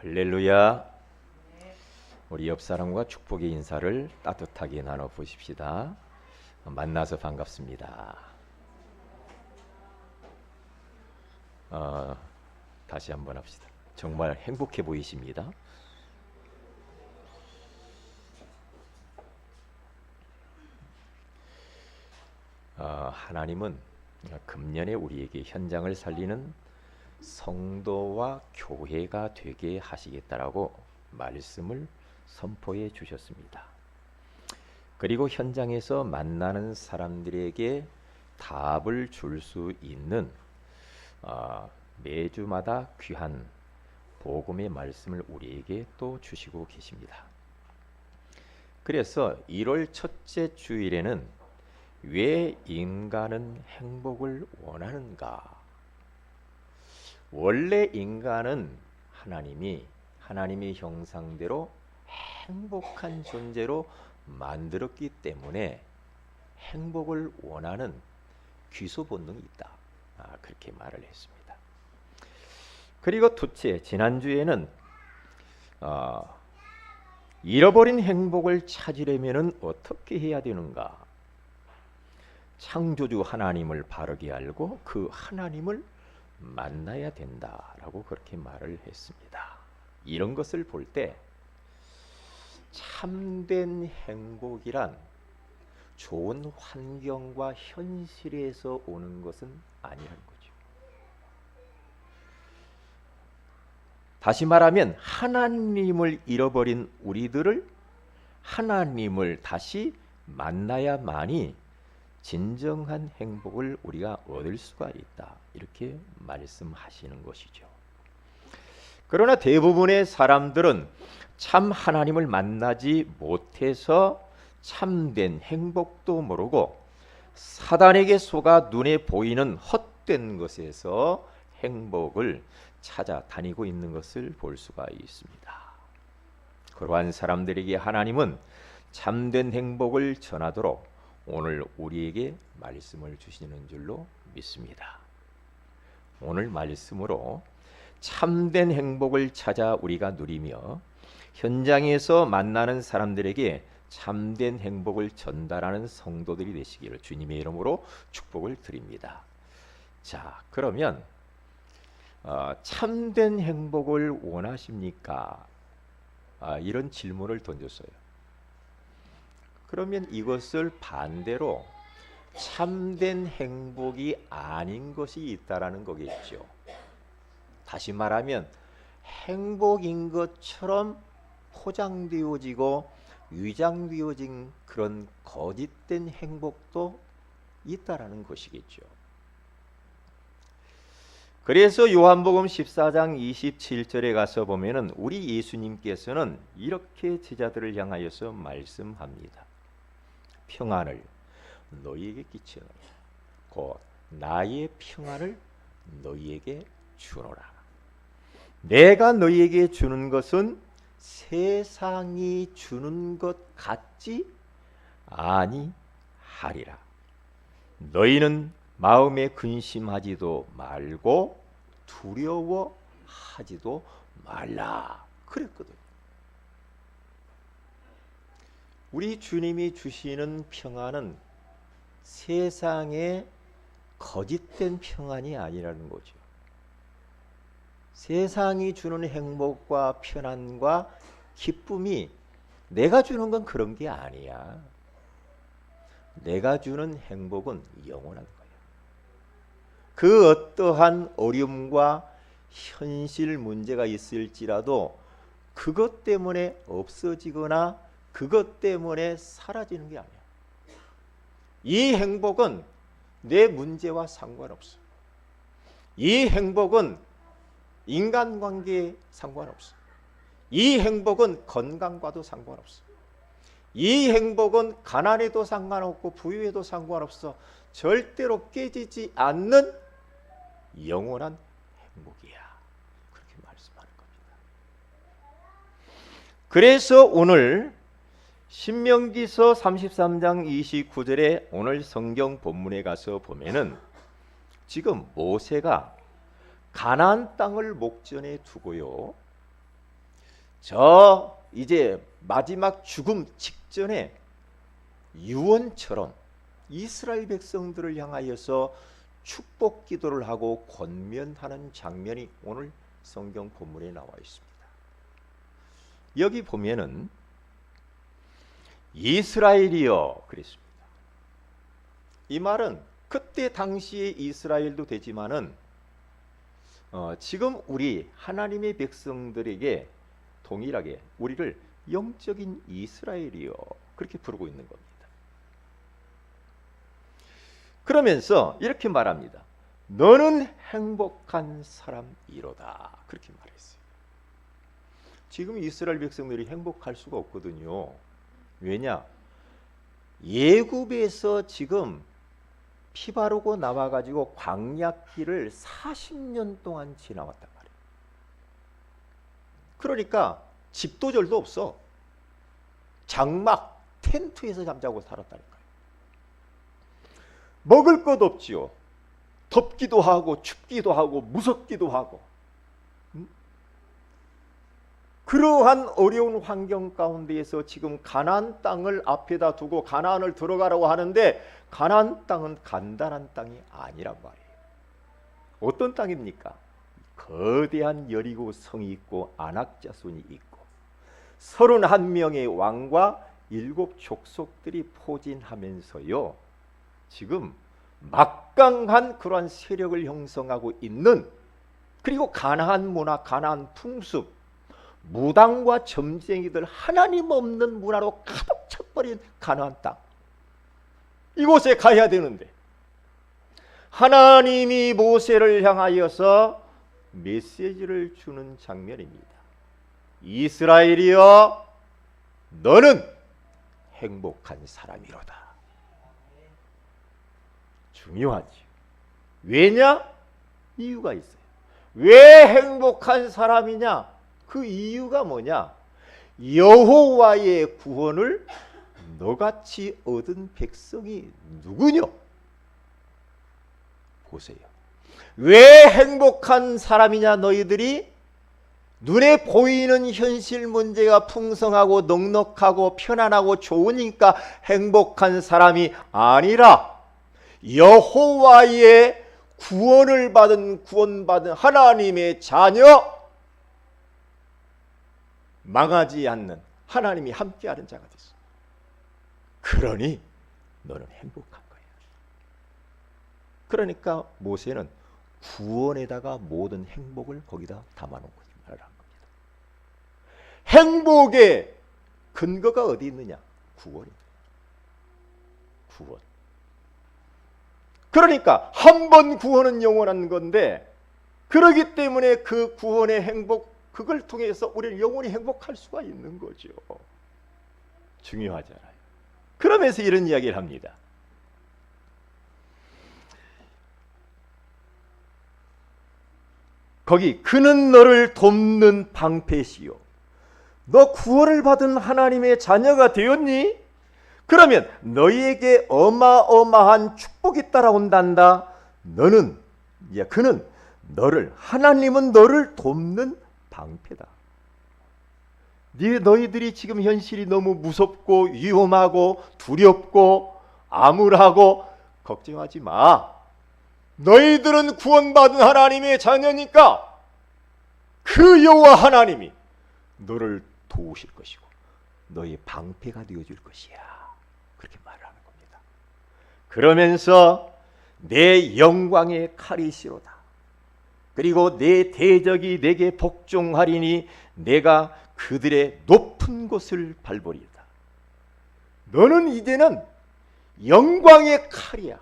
할렐루야. 우리 옆 사람과 축복의 인사를 따뜻하게 나눠 보십시다. 만나서 반갑습니다. 다시 한번 합시다. 정말 행복해 보이십니다. 하나님은 금년에 우리에게 현장을 살리는 성도와 교회가 되게 하시겠다라고 말씀을 선포해 주셨습니다. 그리고 현장에서 만나는 사람들에게 답을 줄 수 있는 매주마다 귀한 복음의 말씀을 우리에게 또 주시고 계십니다. 그래서 1월 첫째 주일에는 왜 인간은 행복을 원하는가? 원래 인간은 하나님의 형상대로 행복한 존재로 만들었기 때문에 행복을 원하는 귀소 본능이 있다. 그렇게 말을 했습니다. 그리고 둘째, 지난주에는 잃어버린 행복을 찾으려면 어떻게 해야 되는가? 창조주 하나님을 바르게 알고 그 하나님을 만나야 된다라고 그렇게 말을 했습니다. 이런 것을 볼 때 참된 행복이란 좋은 환경과 현실에서 오는 것은 아니라는 거죠. 다시 말하면 하나님을 잃어버린 우리들을 하나님을 다시 만나야만이 진정한 행복을 우리가 얻을 수가 있다. 이렇게 말씀하시는 것이죠. 그러나 대부분의 사람들은 참 하나님을 만나지 못해서 참된 행복도 모르고 사단에게 속아 눈에 보이는 헛된 것에서 행복을 찾아다니고 있는 것을 볼 수가 있습니다. 그러한 사람들에게 하나님은 참된 행복을 전하도록 오늘 우리에게 말씀을 주시는 줄로 믿습니다. 오늘 말씀으로 참된 행복을 찾아 우리가 누리며 현장에서 만나는 사람들에게 참된 행복을 전달하는 성도들이 되시기를 주님의 이름으로 축복을 드립니다. 자, 그러면 참된 행복을 원하십니까? 이런 질문을 던졌어요. 그러면 이것을 반대로 참된 행복이 아닌 것이 있다라는 거겠죠. 다시 말하면 행복인 것처럼 포장되어지고 위장되어진 그런 거짓된 행복도 있다라는 것이겠죠. 그래서 요한복음 14장 27절에 가서 보면은 우리 예수님께서는 이렇게 제자들을 향하여서 말씀합니다. 평안을 너희에게 끼치노라. 곧 나의 평안을 너희에게 주노라. 내가 너희에게 주는 것은 세상이 주는 것 같지 아니하리라. 너희는 마음에 근심하지도 말고 두려워하지도 말라. 그랬거든요. 우리 주님이 주시는 평안은 세상의 거짓된 평안이 아니라는 거죠. 세상이 주는 행복과 편안과 기쁨이 내가 주는 건 그런 게 아니야. 내가 주는 행복은 영원한 거야. 그 어떠한 어려움과 현실 문제가 있을지라도 그것 때문에 없어지거나 그것 때문에 사라지는 게 아니야. 이 행복은 내 문제와 상관없어. 이 행복은 인간관계에 상관없어. 이 행복은 건강과도 상관없어. 이 행복은 가난에도 상관없고 부유에도 상관없어. 절대로 깨지지 않는 영원한 행복이야. 그렇게 말씀하는 겁니다. 그래서 오늘 신명기서 33장 29절에 오늘 성경 본문에 가서 보면은 지금 모세가 가나안 땅을 목전에 두고요, 저 이제 마지막 죽음 직전에 유언처럼 이스라엘 백성들을 향하여서 축복 기도를 하고 권면하는 장면이 오늘 성경 본문에 나와 있습니다. 여기 보면은 이스라엘이여 그랬습니다. 이 말은 그때 당시의 이스라엘도 되지만은 지금 우리 하나님의 백성들에게 동일하게 우리를 영적인 이스라엘이여 그렇게 부르고 있는 겁니다. 그러면서 이렇게 말합니다. 너는 행복한 사람이로다 그렇게 말했어요. 지금 이스라엘 백성들이 행복할 수가 없거든요. 왜냐? 예굽에서 지금 피 바르고 나와가지고 광야길을 40년 동안 지나왔단 말이에요. 그러니까 집도절도 없어. 장막 텐트에서 잠자고 살았다니까요. 먹을 것 없지요. 덥기도 하고 춥기도 하고 무섭기도 하고. 그러한 어려운 환경 가운데에서 지금 가나안 땅을 앞에다 두고 가나안을 들어가라고 하는데 가나안 땅은 간단한 땅이 아니란 말이에요. 어떤 땅입니까? 거대한 여리고 성이 있고 아낙 자손이 있고 31명의 왕과 7 족속들이 포진하면서요. 지금 막강한 그러한 세력을 형성하고 있는, 그리고 가나안 문화, 가나안 풍습, 무당과 점쟁이들 하나님 없는 문화로 가득 차버린 가나안 땅, 이곳에 가야 되는데 하나님이 모세를 향하여서 메시지를 주는 장면입니다. 이스라엘이여 너는 행복한 사람이로다. 중요하지. 왜냐? 이유가 있어요. 왜 행복한 사람이냐? 그 이유가 뭐냐? 여호와의 구원을 너같이 얻은 백성이 누구냐? 보세요. 왜 행복한 사람이냐? 너희들이 눈에 보이는 현실 문제가 풍성하고 넉넉하고 편안하고 좋으니까 행복한 사람이 아니라 여호와의 구원받은 하나님의 자녀, 망하지 않는 하나님이 함께하는 자가 됐어. 그러니 너는 행복한 거야. 그러니까 모세는 구원에다가 모든 행복을 거기다 담아놓은 거지 말을 한 겁니다. 행복의 근거가 어디 있느냐? 구원입니다. 구원. 그러니까 한 번 구원은 영원한 건데, 그러기 때문에 그 구원의 행복, 그걸 통해서 우리는 영원히 행복할 수가 있는 거죠. 중요하잖아요. 그러면서 이런 이야기를 합니다. 거기 그는 너를 돕는 방패시요. 너 구원을 받은 하나님의 자녀가 되었니? 그러면 너희에게 어마어마한 축복이 따라온단다. 그는 하나님은 너를 돕는 방패다. 너희들이 지금 현실이 너무 무섭고 위험하고 두렵고 암울하고 걱정하지 마. 너희들은 구원받은 하나님의 자녀니까 그 여호와 하나님이 너를 도우실 것이고 너의 방패가 되어줄 것이야. 그렇게 말을 하는 겁니다. 그러면서 내 영광의 칼이시로다. 그리고 내 대적이 내게 복종하리니 내가 그들의 높은 곳을 밟으리다. 너는 이제는 영광의 칼이야.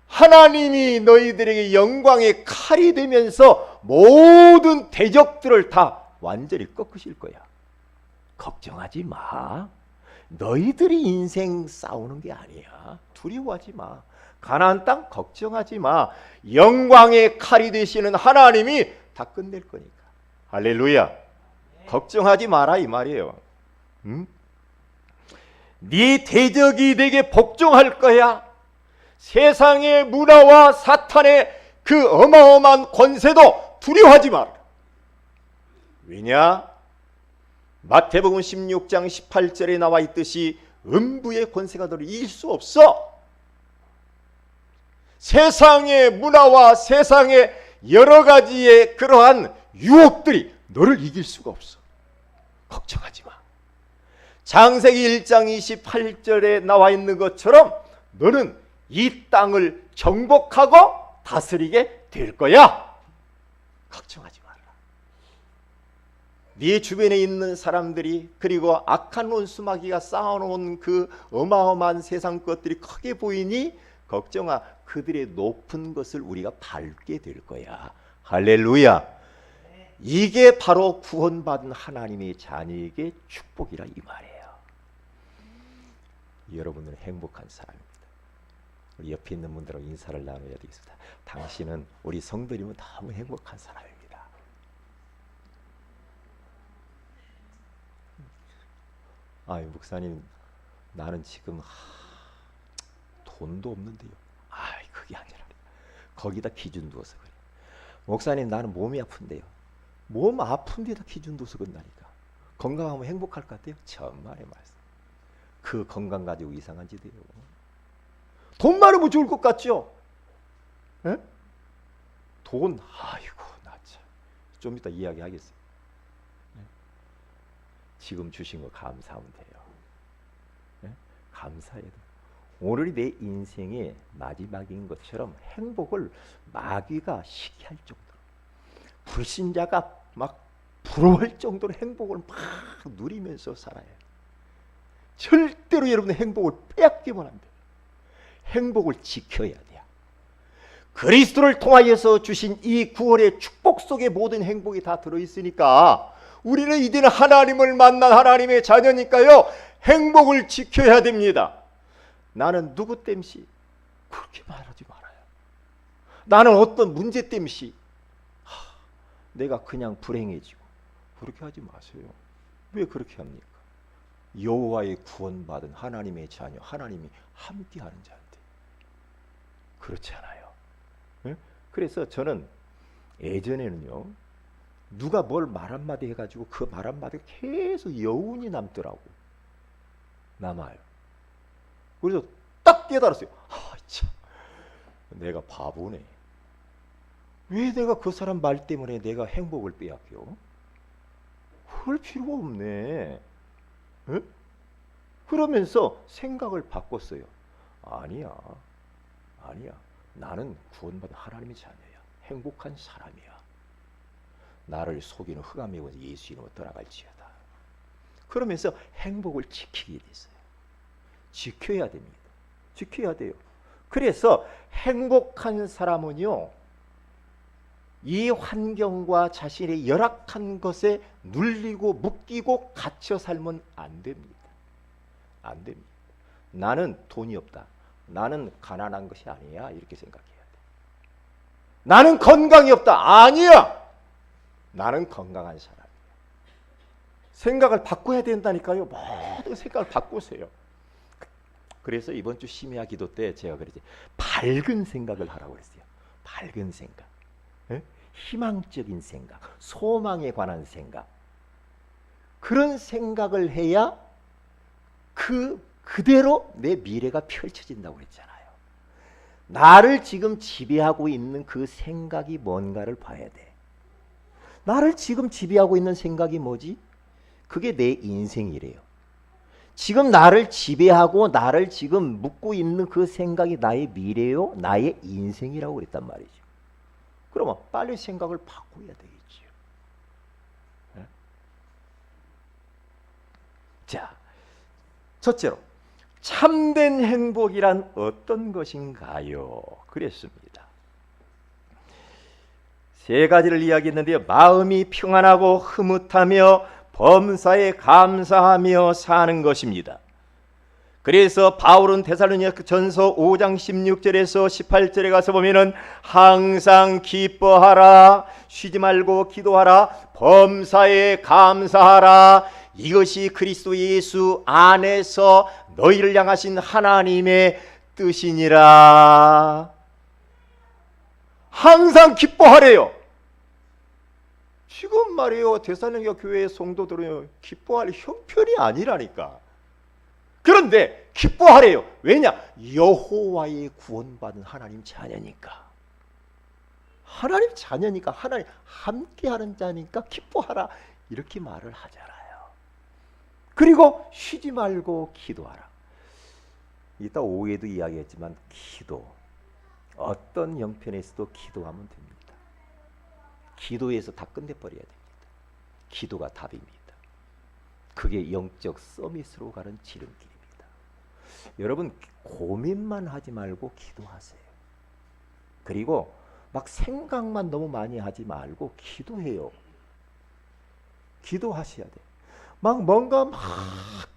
하나님이 너희들에게 영광의 칼이 되면서 모든 대적들을 다 완전히 꺾으실 거야. 걱정하지 마. 너희들이 인생 싸우는 게 아니야. 두려워하지 마. 가나안 땅 걱정하지 마. 영광의 칼이 되시는 하나님이 다 끝낼 거니까. 할렐루야. 걱정하지 마라 이 말이에요. 네 대적이 내게 복종할 거야. 세상의 문화와 사탄의 그 어마어마한 권세도 두려워하지 마라. 왜냐? 마태복음 16장 18절에 나와 있듯이 음부의 권세가 너를 이길 수 없어. 세상의 문화와 세상의 여러 가지의 그러한 유혹들이 너를 이길 수가 없어. 걱정하지 마. 창세기 1장 28절에 나와 있는 것처럼 너는 이 땅을 정복하고 다스리게 될 거야. 걱정하지 마라. 네 주변에 있는 사람들이, 그리고 악한 원수마귀가 쌓아놓은 그 어마어마한 세상 것들이 크게 보이니 걱정아, 그들의 높은 것을 우리가 밟게 될 거야. 할렐루야. 이게 바로 구원받은 하나님의 자녀에게 축복이라 이 말이에요. 여러분은 행복한 사람입니다. 우리 옆에 있는 분들하고 인사를 나눠야 되겠습니다. 당신은, 우리 성도님은 너무 행복한 사람입니다. 아이, 목사님, 나는 지금 돈도 없는데요. 아이, 그게 아니라 거기다 기준 두어서 그래. 목사님, 나는 몸이 아픈데요. 몸 아픈 데다 기준 두어서 그런다니까. 건강하면 행복할 것 같아요? 천만의 말씀. 그 건강 가지고 이상한 짓 해요. 돈 많으면 좋을 것 같죠? 에? 돈, 아이고, 나 참. 좀 이따 이야기하겠어요. 에? 지금 주신 거 감사하면 돼요. 에? 감사해야 돼. 오늘이 내 인생의 마지막인 것처럼 행복을 마귀가 시기할 정도로, 불신자가 막 부러워할 정도로 행복을 막 누리면서 살아야 돼. 절대로 여러분의 행복을 빼앗기면 안 돼. 행복을 지켜야 돼요. 그리스도를 통하여서 주신 이 구원의 축복 속에 모든 행복이 다 들어있으니까 우리는 이제는 하나님을 만난 하나님의 자녀니까요, 행복을 지켜야 됩니다. 나는 누구 땜시 그렇게 말하지 말아요. 나는 어떤 문제 땜시 내가 그냥 불행해지고 그렇게 하지 마세요. 왜 그렇게 합니까? 여호와의 구원받은 하나님의 자녀, 하나님이 함께하는 자인데 그렇지 않아요. 네? 그래서 저는 예전에는요, 누가 뭘 말 한마디 해가지고 그 말 한마디가 계속 여운이 남더라고. 남아요. 그래서 딱 깨달았어요. 참, 내가 바보네. 왜 내가 그 사람 말 때문에 내가 행복을 빼앗겨? 그럴 필요가 없네. 에? 그러면서 생각을 바꿨어요. 아니야. 나는 구원받은 하나님의 자녀야. 행복한 사람이야. 나를 속이는 흑암에 온 예수 이름으로 떠나갈지어다. 그러면서 행복을 지키게 됐어요. 지켜야 됩니다. 지켜야 돼요. 그래서 행복한 사람은요, 이 환경과 자신의 열악한 것에 눌리고 묶이고 갇혀 살면 안 됩니다. 안 됩니다. 나는 돈이 없다. 나는 가난한 것이 아니야. 이렇게 생각해야 돼. 나는 건강이 없다. 아니야. 나는 건강한 사람이야. 생각을 바꿔야 된다니까요. 모든 생각을 바꾸세요. 그래서 이번 주 심야 기도 때 제가 그랬지, 밝은 생각을 하라고 그랬어요. 밝은 생각. 에? 희망적인 생각, 소망에 관한 생각. 그런 생각을 해야 그대로 내 미래가 펼쳐진다고 그랬잖아요. 나를 지금 지배하고 있는 그 생각이 뭔가를 봐야 돼. 나를 지금 지배하고 있는 생각이 뭐지? 그게 내 인생이래요. 지금 나를 지배하고 나를 지금 묶고 있는 그 생각이 나의 미래요, 나의 인생이라고 그랬단 말이죠. 그러면 빨리 생각을 바꿔야 되겠죠. 네? 자, 첫째로 참된 행복이란 어떤 것인가요? 그랬습니다. 세 가지를 이야기했는데요. 마음이 평안하고 흐뭇하며 범사에 감사하며 사는 것입니다. 그래서 바울은 데살로니가전서 5장 16절에서 18절에 가서 보면은 항상 기뻐하라, 쉬지 말고 기도하라, 범사에 감사하라, 이것이 그리스도 예수 안에서 너희를 향하신 하나님의 뜻이니라. 항상 기뻐하래요. 지금 말이에요. 데살로니가 교회의 성도들은 기뻐할 형편이 아니라니까. 그런데 기뻐하래요. 왜냐? 여호와의 구원받은 하나님 자녀니까. 하나님 자녀니까, 하나님 함께하는 자니까 기뻐하라, 이렇게 말을 하잖아요. 그리고 쉬지 말고 기도하라. 이따 오후에도 이야기했지만 기도, 어떤 형편에서도 기도하면 됩니다. 기도에서 다 끝내버려야 됩니다. 기도가 답입니다. 그게 영적 서밋으로 가는 지름길입니다. 여러분, 고민만 하지 말고 기도하세요. 그리고 막 생각만 너무 많이 하지 말고 기도해요. 기도하셔야 돼요. 막 뭔가 막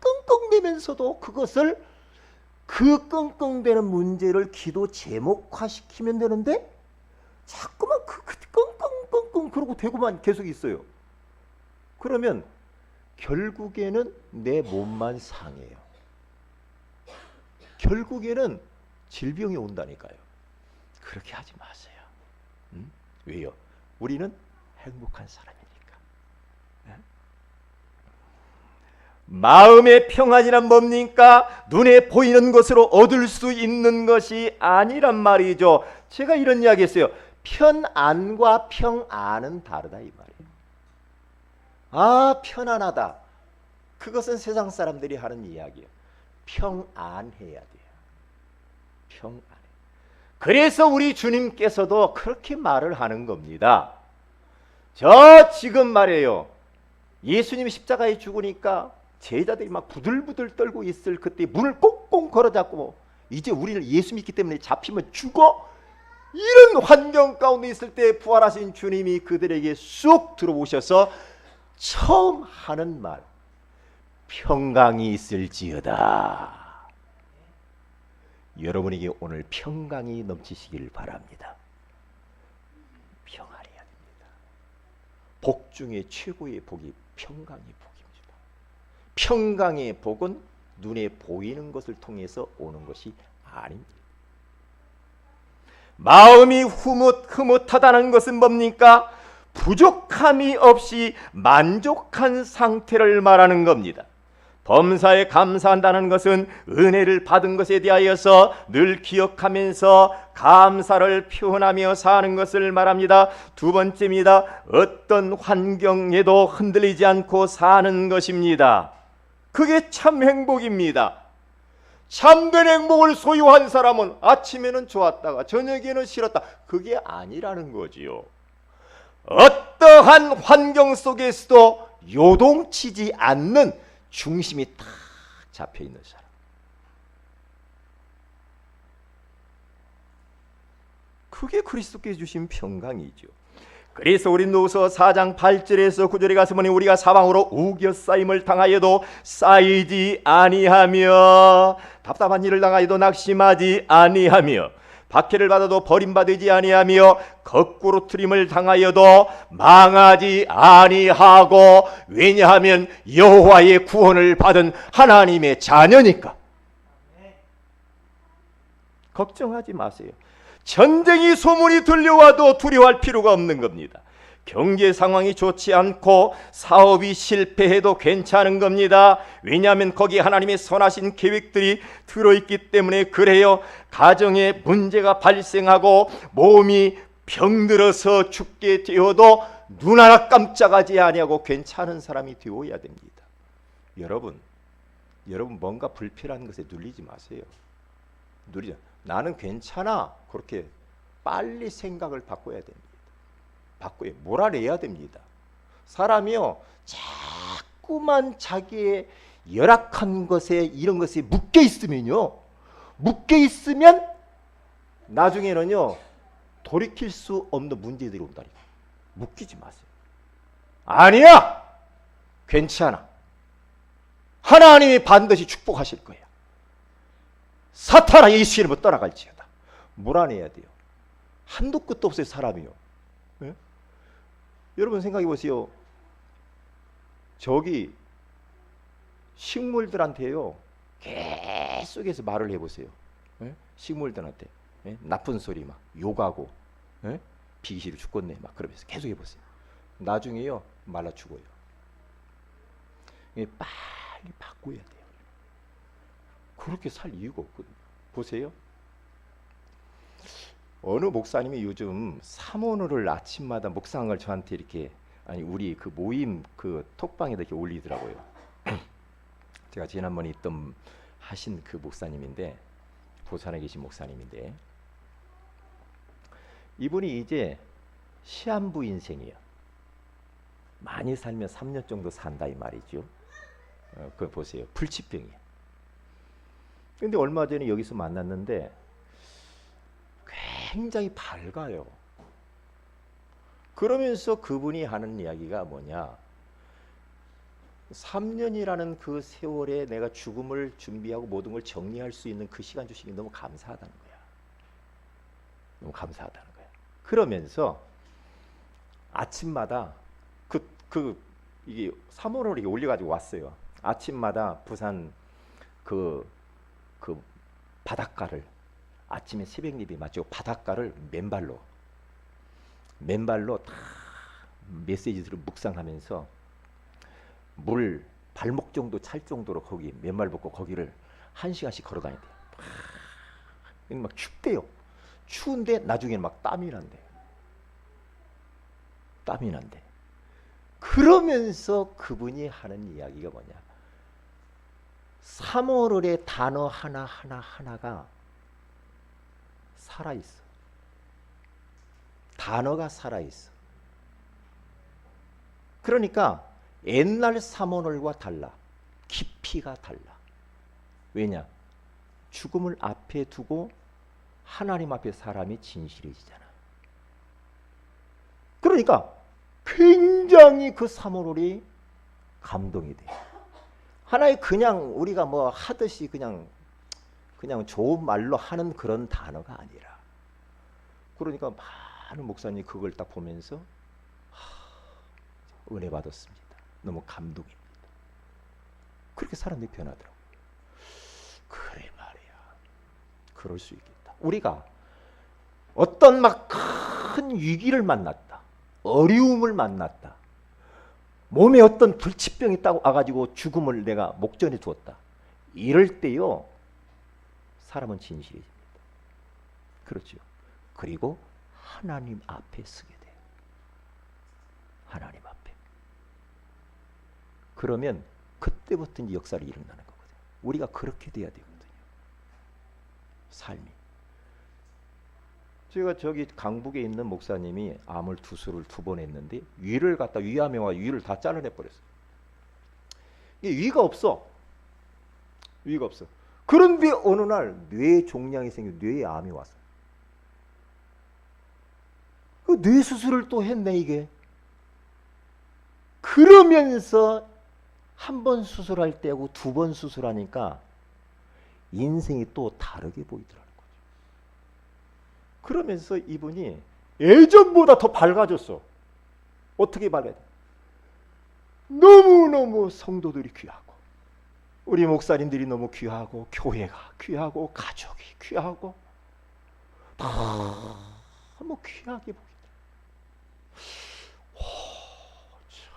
끙끙대면서도 그것을, 그 끙끙대는 문제를 기도 제목화시키면 되는데 자꾸만 끙끙 그러고 대고만 계속 있어요. 그러면 결국에는 내 몸만 상해요. 결국에는 질병이 온다니까요. 그렇게 하지 마세요. 왜요? 우리는 행복한 사람이니까. 마음의 평안이란 뭡니까? 눈에 보이는 것으로 얻을 수 있는 것이 아니란 말이죠. 제가 이런 이야기 했어요. 편안과 평안은 다르다, 이 말이에요. 아, 편안하다. 그것은 세상 사람들이 하는 이야기예요. 평안해야 돼요. 평안해. 그래서 우리 주님께서도 그렇게 말을 하는 겁니다. 저 지금 말이에요. 예수님이 십자가에 죽으니까 제자들이 막 부들부들 떨고 있을 그때 문을 꽁꽁 걸어잡고, 이제 우리는 예수 믿기 때문에 잡히면 죽어, 이런 환경 가운데 있을 때 부활하신 주님이 그들에게 쑥 들어오셔서 처음 하는 말, 평강이 있을지어다. 여러분에게 오늘 평강이 넘치시길 바랍니다. 평안해야 됩니다. 복 중에 최고의 복이 평강의 복입니다. 평강의 복은 눈에 보이는 것을 통해서 오는 것이 아닙니다. 마음이 흐뭇하다는 것은 뭡니까? 부족함이 없이 만족한 상태를 말하는 겁니다. 범사에 감사한다는 것은 은혜를 받은 것에 대하여서 늘 기억하면서 감사를 표현하며 사는 것을 말합니다. 두 번째입니다. 어떤 환경에도 흔들리지 않고 사는 것입니다. 그게 참 행복입니다. 참된 행복을 소유한 사람은 아침에는 좋았다가 저녁에는 싫었다, 그게 아니라는 거지요. 어떠한 환경 속에서도 요동치지 않는 중심이 딱 잡혀있는 사람, 그게 그리스도께 주신 평강이죠. 그래서 우린도서 4장 8절에서 9절에 가서 보니 우리가 사방으로 우겨싸임을 당하여도 쌓이지 아니하며, 답답한 일을 당하여도 낙심하지 아니하며, 박해를 받아도 버림받지 아니하며, 거꾸로 트림을 당하여도 망하지 아니하고, 왜냐하면 여호와의 구원을 받은 하나님의 자녀니까. 걱정하지 마세요. 전쟁이 소문이 들려와도 두려워할 필요가 없는 겁니다. 경제 상황이 좋지 않고 사업이 실패해도 괜찮은 겁니다. 왜냐하면 거기에 하나님의 선하신 계획들이 들어있기 때문에 그래요. 가정에 문제가 발생하고 몸이 병들어서 죽게 되어도 눈 하나 깜짝하지 아니하고 괜찮은 사람이 되어야 됩니다. 여러분 뭔가 불필요한 것에 눌리지 마세요. 나는 괜찮아, 그렇게 빨리 생각을 바꿔야 됩니다. 몰아내야 됩니다. 사람이요, 자꾸만 자기의 열악한 것에, 이런 것에 묶여 있으면 나중에는요 돌이킬 수 없는 문제들이 온다니까. 묶이지 마세요. 아니야, 괜찮아, 하나님이 반드시 축복하실 거야. 사탄아 예수 이름으로 떠나갈지어다. 몰아내야 돼요. 한도 끝도 없어요, 사람이요. 네? 여러분 생각해 보세요. 저기 식물들한테요 계속해서 말을 해보세요. 네? 식물들한테 나쁜 소리 막 욕하고, 비기 싫어 죽겠네 막 그러면서 계속 해보세요. 나중에요 말라 죽어요. 빨리 바꿔야 돼요. 그렇게 살 이유가 없거든요. 보세요. 어느 목사님이 요즘 사모노를 아침마다 묵상한 걸 저한테 이렇게, 아니 우리 그 모임 그 톡방에다 이렇게 올리더라고요. 제가 지난번에 있던 하신 그 목사님인데, 부산에 계신 목사님인데, 이분이 이제 시한부 인생이에요. 많이 살면 3년 정도 산다 이 말이죠. 그거 보세요. 불치병이에요. 근데 얼마 전에 여기서 만났는데 굉장히 밝아요. 그러면서 그분이 하는 이야기가 뭐냐, 3년이라는 그 세월에 내가 죽음을 준비하고 모든 걸 정리할 수 있는 그 시간 주시기 너무 감사하다는 거야. 너무 감사하다는 거야. 그러면서 아침마다 이게 3월호를 이게 올려가지고 왔어요. 아침마다 부산 그 바닷가를, 아침에 새벽 예배 맞죠? 바닷가를 맨발로 다 메시지들을 묵상하면서 물 발목 정도 찰 정도로 거기 맨발 벗고 거기를 1시간씩 걸어 다닌대요. 막 춥대요. 추운데 나중에는 막 땀이 난대. 그러면서 그분이 하는 이야기가 뭐냐, 3월의 단어 하나가 살아있어. 단어가 살아있어. 그러니까 옛날 3월과 달라. 깊이가 달라. 왜냐? 죽음을 앞에 두고 하나님 앞에 사람이 진실해지잖아. 그러니까 굉장히 그 3월이 감동이 돼. 하나의 그냥 우리가 뭐 하듯이 그냥 좋은 말로 하는 그런 단어가 아니라, 그러니까 많은 목사님이 그걸 딱 보면서 은혜 받았습니다. 너무 감동입니다. 그렇게 사람들이 변하더라고요. 그래 말이야. 그럴 수 있겠다. 우리가 어떤 막 큰 위기를 만났다, 어려움을 만났다, 몸에 어떤 불치병이 딱 와가지고 죽음을 내가 목전에 두었다, 이럴 때요 사람은 진실해집니다. 그렇죠. 그리고 하나님 앞에 서게 돼요. 하나님 앞에. 그러면 그때부터 이제 역사를 일어나는 거거든요. 우리가 그렇게 돼야 되거든요. 삶이. 제가 저기 강북에 있는 목사님이 암을 투수를 2번 했는데 위를 갖다 위암에 와 위를 다 잘라내 버렸어요. 이게 위가 없어. 그런데 어느 날 뇌 종양이 생겨 뇌에 암이 왔어. 그 뇌 수술을 또 했네 이게. 그러면서 1번 수술할 때하고 2번 수술하니까 인생이 또 다르게 보이더라고요. 그러면서 이분이 예전보다 더 밝아졌어. 어떻게 밝아져? 너무너무 성도들이 귀하고, 우리 목사님들이 너무 귀하고, 교회가 귀하고, 가족이 귀하고, 너무 귀하게 보이더라. 참,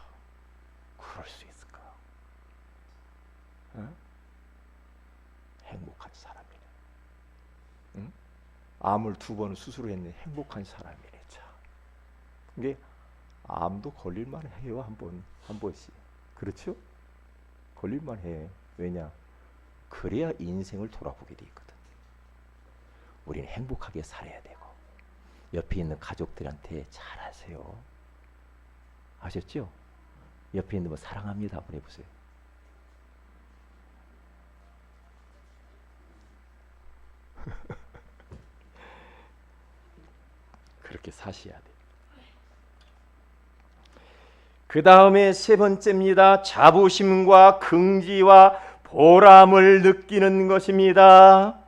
그럴 수 있을까? 응? 행복한 사람이네. 응? 암을 2번 수술을 했네. 행복한 사람이네. 참. 이게 암도 걸릴만 해요. 한 번씩. 그렇죠? 걸릴만 해. 왜냐? 그래야 인생을 돌아보게 돼 있거든. 우리는 행복하게 살아야 되고, 옆에 있는 가족들한테 잘하세요. 아셨죠? 옆에 있는 분 사랑합니다 한번 해보세요. 그렇게 사셔야 돼. 그 다음에 3번째입니다. 자부심과 긍지와 보람을 느끼는 것입니다.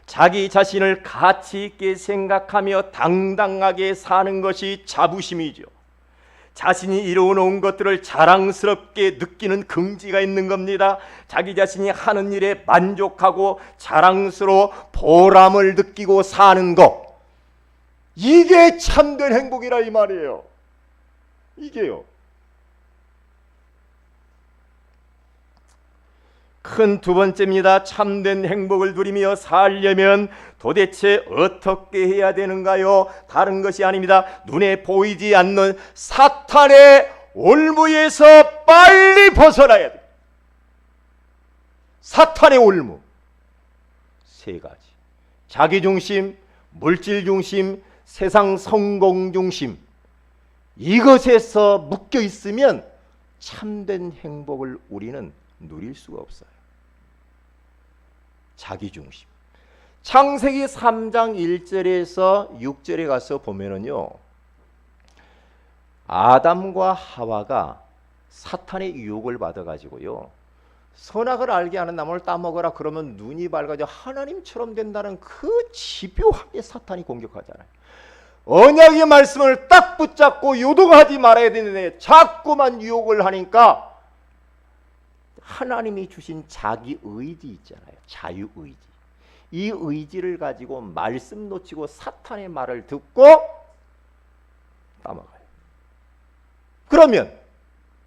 자기 자신을 가치 있게 생각하며 당당하게 사는 것이 자부심이죠. 자신이 이루어놓은 것들을 자랑스럽게 느끼는 긍지가 있는 겁니다. 자기 자신이 하는 일에 만족하고 자랑스러워 보람을 느끼고 사는 것, 이게 참된 행복이라 이 말이에요. 이게요. 큰 두 번째입니다. 참된 행복을 누리며 살려면 도대체 어떻게 해야 되는가요? 다른 것이 아닙니다. 눈에 보이지 않는 사탄의 올무에서 빨리 벗어나야 돼요. 사탄의 올무 세 가지. 자기중심, 물질중심, 세상 성공중심. 이것에서 묶여 있으면 참된 행복을 우리는 누릴 수가 없어요. 자기중심. 창세기 3장 1절에서 6절에 가서 보면은요, 아담과 하와가 사탄의 유혹을 받아가지고요, 선악을 알게 하는 나무를 따먹어라 그러면 눈이 밝아져 하나님처럼 된다는 그 집요하게 사탄이 공격하잖아요. 언약의 말씀을 딱 붙잡고 요동하지 말아야 되는데 자꾸만 유혹을 하니까 하나님이 주신 자기 의지 있잖아요. 자유의지. 이 의지를 가지고 말씀 놓치고 사탄의 말을 듣고 따먹어요. 그러면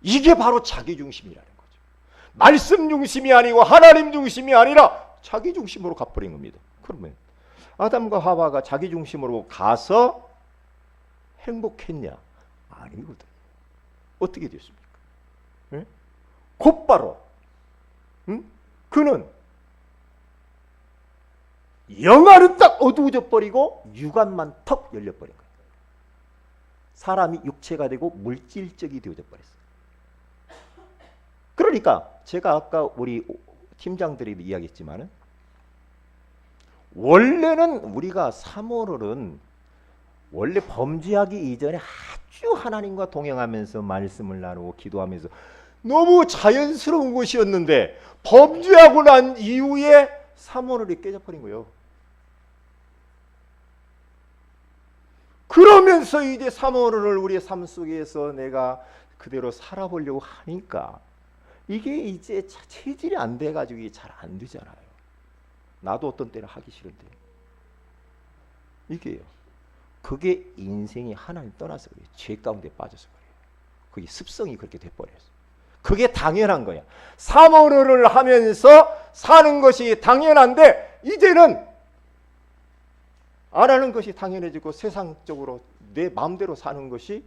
이게 바로 자기중심이라는 거죠. 말씀 중심이 아니고 하나님 중심이 아니라 자기중심으로 가버린 겁니다. 그러면 아담과 하와가 자기중심으로 가서 행복했냐? 아니거든요. 어떻게 됐습니까? 네? 곧바로 그는 영안은 딱 어두워져 버리고 육안만 턱 열려버린 거예요. 사람이 육체가 되고 물질적이 되어져 버렸어요. 그러니까 제가 아까 우리 팀장들이 이야기했지만은 원래는 우리가 사모를 원래 범죄하기 이전에 아주 하나님과 동행하면서 말씀을 나누고 기도하면서 너무 자연스러운 것이었는데 범죄하고 난 이후에 사모를 깨져버린 거예요. 그러면서 이제 사모를 우리의 삶 속에서 내가 그대로 살아보려고 하니까 이게 이제 체질이 안 돼가지고 이게 잘 안 되잖아요. 나도 어떤 때는 하기 싫은데 이게요. 그게 인생이 하나님 떠나서 그래요. 죄 가운데 빠져서 그래요. 그게 습성이 그렇게 돼버렸어요. 그게 당연한 거야. 사모를 하면서 사는 것이 당연한데 이제는 안 하는 것이 당연해지고 세상적으로 내 마음대로 사는 것이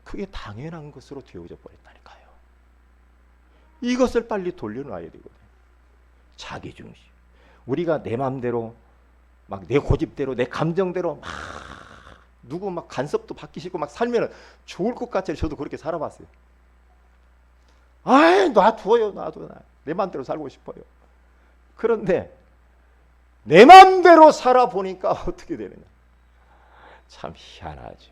그게 당연한 것으로 되어져 버렸다니까요. 이것을 빨리 돌려놔야 되거든요. 자기중심. 우리가 내 마음대로 막 내 고집대로 내 감정대로 막 누구 막 간섭도 받기 싫고 막 살면 좋을 것 같아요. 저도 그렇게 살아봤어요. 아이 놔둬요. 놔둬. 내 마음대로 살고 싶어요. 그런데 내 마음대로 살아보니까 어떻게 되느냐. 참 희한하죠.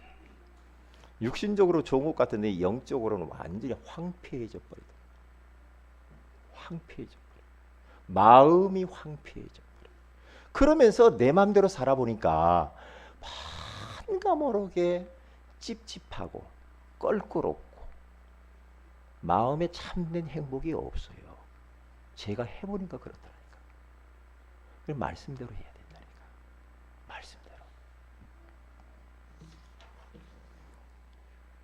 육신적으로 좋은 것 같은데 영적으로는 완전히 황폐해져 버리다. 황폐해져 버려. 마음이 황폐해져 버려. 그러면서 내 마음대로 살아보니까 뭔가 모르게 찝찝하고 껄끄럽고 마음에 참된 행복이 없어요. 제가 해보니까 그렇더라니까. 말씀대로 해야 된다니까. 말씀대로.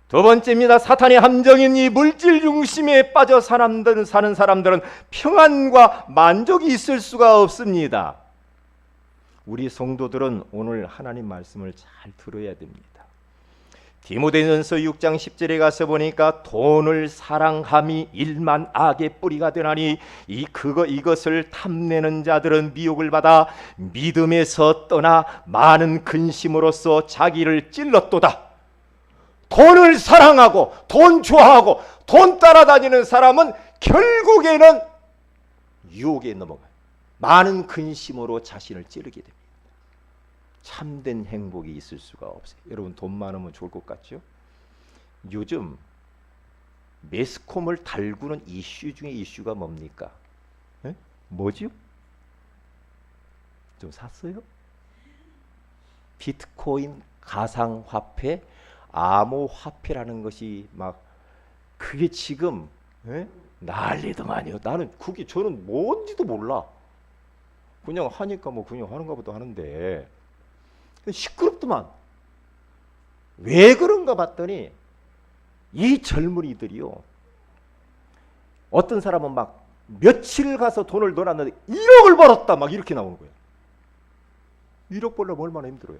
두 번째입니다. 사탄의 함정인 이 물질 중심에 빠져 사는 사람들은 평안과 만족이 있을 수가 없습니다. 우리 성도들은 오늘 하나님 말씀을 잘 들어야 됩니다. 디모데전서 6장 10절에 가서 보니까 돈을 사랑함이 일만 악의 뿌리가 되나니 이것을 탐내는 자들은 미혹을 받아 믿음에서 떠나 많은 근심으로써 자기를 찔렀도다. 돈을 사랑하고 돈 좋아하고 돈 따라다니는 사람은 결국에는 유혹에 넘어가요. 많은 근심으로 자신을 찌르게 됩니다. 참된 행복이 있을 수가 없어요. 여러분 돈 많으면 좋을 것 같죠? 요즘 매스컴을 달구는 이슈 중에 이슈가 뭡니까? 에? 뭐죠? 좀 샀어요? 비트코인 가상화폐, 암호화폐라는 것이 막 그게 지금 난리더만요. 나는 그게 저는 뭔지도 몰라. 그냥 하니까 뭐 그냥 하는가 보다 하는데 시끄럽더만. 왜 그런가 봤더니 이 젊은이들이요, 어떤 사람은 막 며칠 가서 돈을 넣어놨는데 1억을 벌었다 막 이렇게 나오는 거예요. 1억 벌려면 얼마나 힘들어요.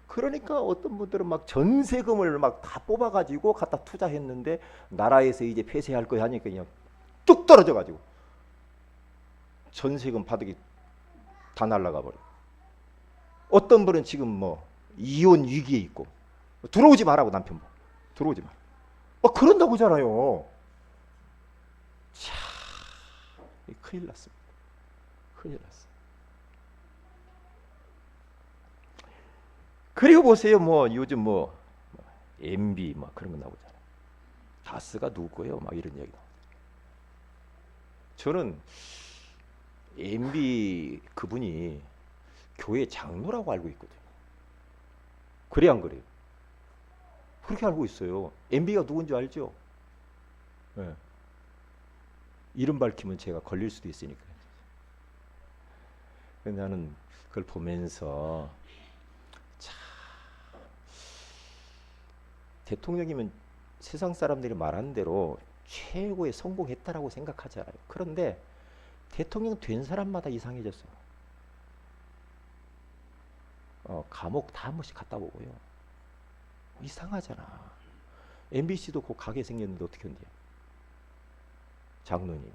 그러니까 어떤 분들은 막 전세금을 막 다 뽑아가지고 갖다 투자했는데 나라에서 이제 폐쇄할 거 하니까 그냥 뚝 떨어져가지고 전세금 바닥이 다 날아가 버려. 어떤 분은 지금 뭐 이혼 위기에 있고, 들어오지 말라고 남편 뭐 들어오지 마. 그런다고 하잖아요. 자, 큰일 났습니다. 큰일 났어. 그리고 보세요, 뭐 요즘 뭐 MB 뭐 그런 거 나오잖아요. 다스가 누구예요? 막 이런 얘기 나와요. 저는 MB 그분이 교회 장로라고 알고 있거든요. 그래 안 그래요? 그렇게 알고 있어요. MB가 누군지 알죠? 네. 이름 밝히면 제가 걸릴 수도 있으니까. 나는 그걸 보면서 참, 대통령이면 세상 사람들이 말하는 대로 최고의 성공했다라고 생각하잖아요. 그런데 대통령 된 사람마다 이상해졌어. 감옥 다 한 번씩 갔다 오고요. 이상하잖아. MBC도 곧 가게 생겼는데 어떻게 한대요? 장로님.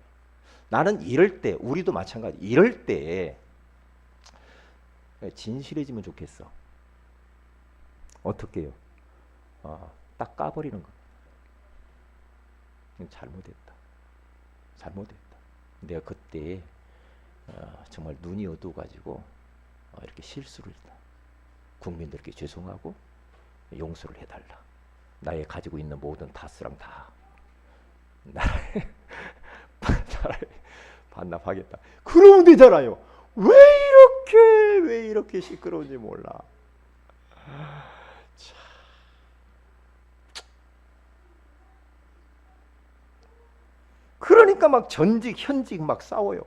나는 이럴 때, 우리도 마찬가지. 이럴 때 진실해지면 좋겠어. 어떻게 해요? 딱 까버리는 거. 잘못했다. 잘못했다. 내가 그때 정말 눈이 어두워가지고 이렇게 실수를 했다. 국민들께 죄송하고 용서를 해달라. 나의 가지고 있는 모든 다스랑 다 나라에 반납하겠다. 그러면 되잖아요. 왜 이렇게 시끄러운지 몰라. 참. 그러니까 막 전직 현직 막 싸워요.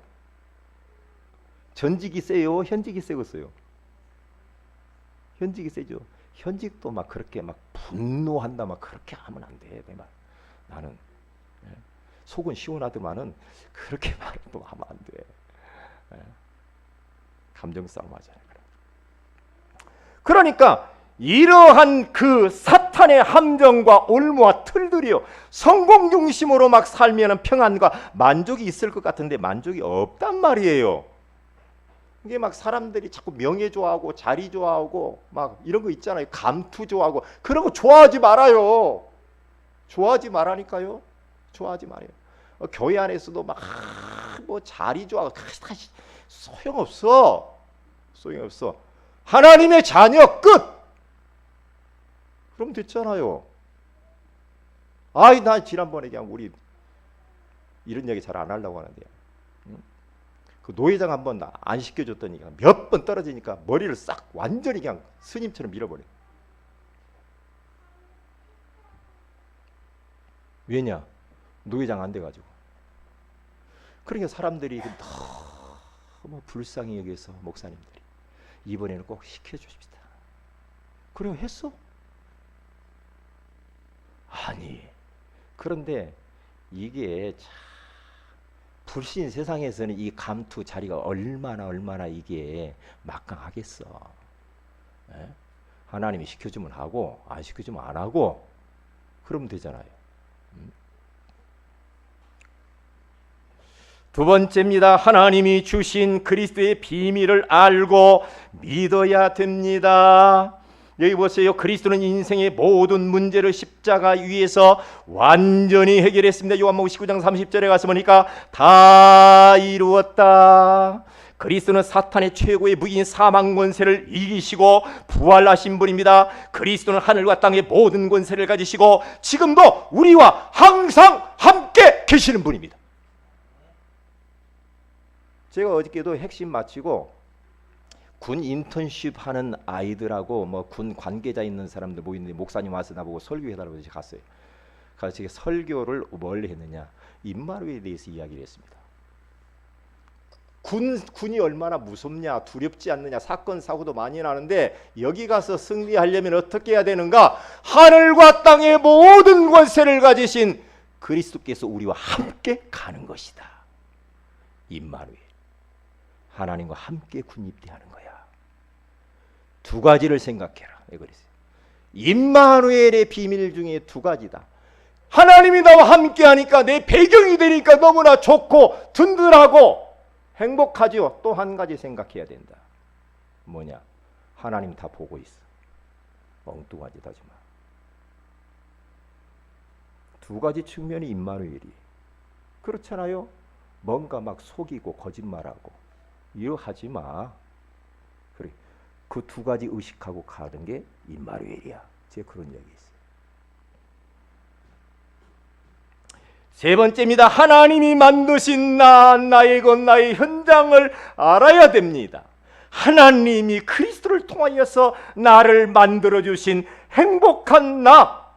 전직이 세요, 현직이 세겠어요? 현직이 세죠. 현직도 막 그렇게 막 분노한다 막 그렇게 하면 안 돼. 내 말. 나는 속은 시원하더만은 그렇게 말은 또 하면 안 돼. 감정 싸움 하잖아요. 그러니까 이러한 그 사탄의 함정과 올무와 틀들이요, 성공 중심으로 막 살면은 평안과 만족이 있을 것 같은데 만족이 없단 말이에요. 이게 막 사람들이 자꾸 명예 좋아하고 자리 좋아하고 막 이런 거 있잖아요. 감투 좋아하고 그런 거 좋아하지 말아요. 좋아하지 말라니까요. 좋아하지 말아요. 교회 안에서도 막 뭐 자리 좋아하고 다 소용없어. 소용없어. 하나님의 자녀 끝. 그럼 됐잖아요. 나 지난번에 그냥 우리 이런 얘기 잘 안 하려고 하는데요. 그 노회장 한번 안 시켜줬더니 몇 번 떨어지니까 머리를 싹 완전히 그냥 스님처럼 밀어버려. 왜냐? 노회장 안 돼가지고. 그러니까 사람들이 너무 불쌍히 여기서 목사님들이 이번에는 꼭 시켜주십시다. 그래요, 했어? 아니, 그런데 이게 참 불신 세상에서는 이 감투 자리가 얼마나 이게 막강하겠어. 에? 하나님이 시켜주면 하고 안 시켜주면 안 하고 그러면 되잖아요. 두 번째입니다. 하나님이 주신 그리스도의 비밀을 알고 믿어야 됩니다. 여기 보세요. 그리스도는 인생의 모든 문제를 십자가 위에서 완전히 해결했습니다. 요한복음 19장 30절에 가서 보니까 다 이루었다. 그리스도는 사탄의 최고의 무기인 사망 권세를 이기시고 부활하신 분입니다. 그리스도는 하늘과 땅의 모든 권세를 가지시고 지금도 우리와 항상 함께 계시는 분입니다. 제가 어저께도 핵심 마치고 군 인턴십 하는 아이들하고 뭐 군 관계자 있는 사람들 모이는데 목사님 와서 나보고 설교해달라고 해서 갔어요. 그래서 제가 설교를 뭘 했느냐, 임마누엘에 대해서 이야기를 했습니다. 군이 얼마나 무섭냐, 두렵지 않느냐, 사건 사고도 많이 나는데 여기 가서 승리하려면 어떻게 해야 되는가? 하늘과 땅의 모든 권세를 가지신 그리스도께서 우리와 함께 가는 것이다. 임마누엘, 하나님과 함께 군입대하는 거야. 두 가지를 생각해라. 왜 그랬어요? 임마누엘의 비밀 중에 두 가지다. 하나님이 나와 함께 하니까 내 배경이 되니까 너무나 좋고 든든하고 행복하지요. 또 한 가지 생각해야 된다. 뭐냐? 하나님 다 보고 있어. 엉뚱한 짓 하지 마. 두 가지 측면이 임마누엘이. 그렇잖아요. 뭔가 막 속이고 거짓말하고 이러 하지 마. 그래. 그 두 가지 의식하고 가는 게 임마누엘이야. 제가 그런 얘기 있어요. 세 번째입니다. 하나님이 만드신 나의 것, 나의 현장을 알아야 됩니다. 하나님이 그리스도를 통하여서 나를 만들어주신 행복한 나,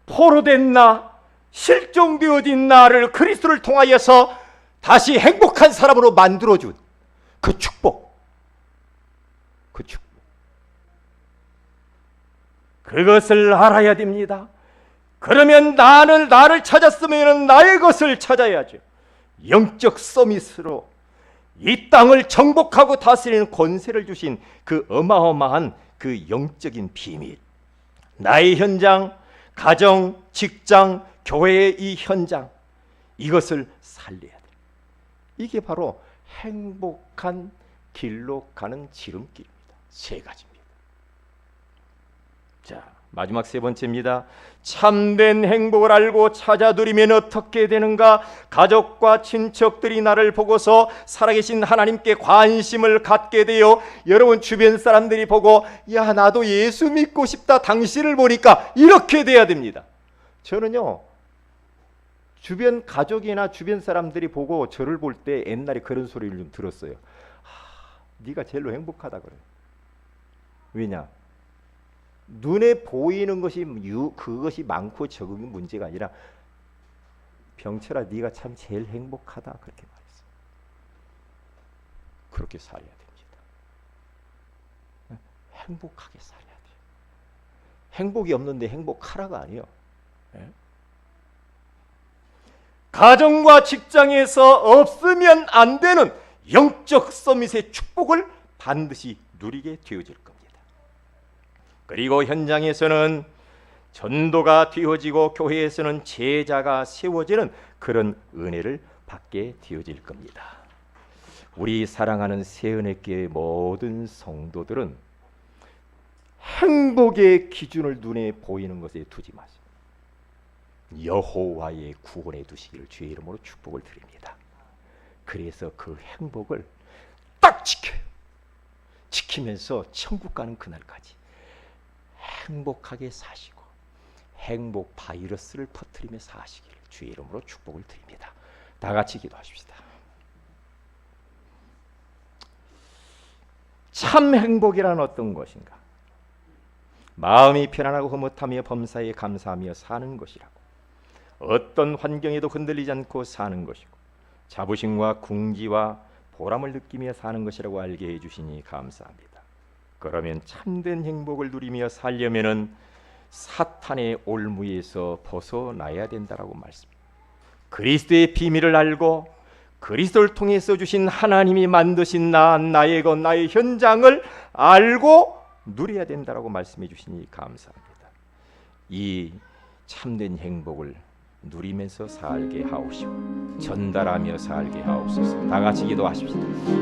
포로된 나, 실종되어진 나를 그리스도를 통하여서 다시 행복한 사람으로 만들어준 그 축복, 그것을 알아야 됩니다. 그러면 나를 찾았으면 나의 것을 찾아야죠. 영적 서밋으로 이 땅을 정복하고 다스리는 권세를 주신 그 어마어마한 그 영적인 비밀, 나의 현장, 가정, 직장, 교회의 이 현장, 이것을 살려야 돼. 이게 바로 행복한 길로 가는 지름길입니다. 세 가지입니다. 자, 마지막 세 번째입니다. 참된 행복을 알고 찾아 누리면 어떻게 되는가? 가족과 친척들이 나를 보고서 살아계신 하나님께 관심을 갖게 되어 여러분 주변 사람들이 보고 야, 나도 예수 믿고 싶다. 당신을 보니까 이렇게 돼야 됩니다. 저는요, 주변 가족이나 주변 사람들이 보고 저를 볼 때 옛날에 그런 소리를 좀 들었어요. 네가 제일로 행복하다 그래. 왜냐? 눈에 보이는 것이 그것이 많고 적은 문제가 아니라 병철아, 네가 참 제일 행복하다 그렇게 말했어요. 그렇게 살아야 됩니다. 행복하게 살아야 돼요. 행복이 없는데 행복하라가 아니에요. 가정과 직장에서 없으면 안 되는 영적 서밋의 축복을 반드시 누리게 되어질 겁니다. 그리고 현장에서는 전도가 되어지고 교회에서는 제자가 세워지는 그런 은혜를 받게 되어질 겁니다. 우리 사랑하는 새은혜교회 모든 성도들은 행복의 기준을 눈에 보이는 것에 두지 마세요. 여호와의 구원에 두시기를 주의 이름으로 축복을 드립니다. 그래서 그 행복을 딱 지켜요. 지키면서 천국 가는 그날까지 행복하게 사시고 행복 바이러스를 퍼뜨리며 사시기를 주의 이름으로 축복을 드립니다. 다 같이 기도하십시다. 참 행복이란 어떤 것인가? 마음이 편안하고 흐뭇하며 범사에 감사하며 사는 것이라고. 어떤 환경에도 흔들리지 않고 사는 것이고 자부심과 궁지와 보람을 느끼며 사는 것이라고 알게 해주시니 감사합니다. 그러면 참된 행복을 누리며 살려면은 사탄의 올무에서 벗어나야 된다라고 말씀입니다. 그리스도의 비밀을 알고 그리스도를 통해서 주신 하나님이 만드신 나의 것, 나의 현장을 알고 누려야 된다라고 말씀해 주시니 감사합니다. 이 참된 행복을 누리면서 살게 하옵시고 전달하며 살게 하옵소서. 다 같이 기도하십시다.